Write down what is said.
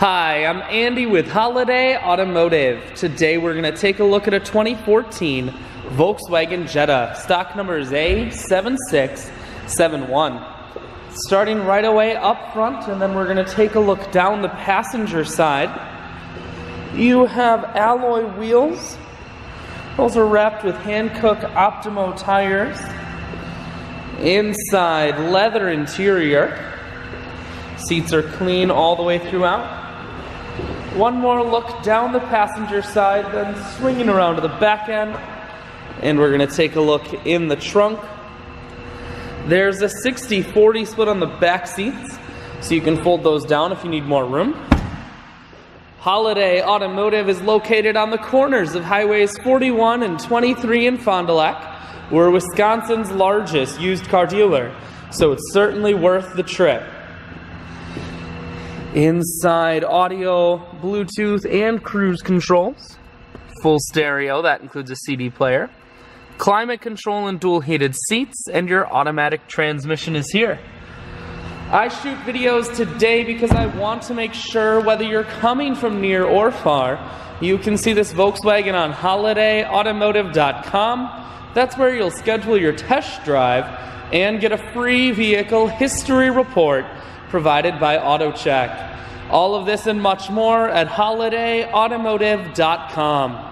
Hi, I'm Andy with Holiday Automotive. Today we're going to take a look at a 2014 Volkswagen Jetta. Stock number is A7671. Starting right away up front, and then we're going to take a look down the passenger side. You have alloy wheels. Those are wrapped with Hankook Optimo tires. Inside, leather interior. Seats are clean all the way throughout. One more look down the passenger side, then swinging around to the back end. And we're going to take a look in the trunk. There's a 60-40 split on the back seats, so you can fold those down if you need more room. Holiday Automotive is located on the corners of highways 41 and 23 in Fond du Lac. We're Wisconsin's largest used car dealer, so it's certainly worth the trip. Inside, audio, Bluetooth, and cruise controls. Full stereo, that includes a CD player. Climate control and dual heated seats, and your automatic transmission is here. I shoot videos today because I want to make sure whether you're coming from near or far, you can see this Volkswagen on holidayautomotive.com. That's where you'll schedule your test drive and get a free vehicle history report provided by AutoCheck. All of this and much more at holidayautomotive.com.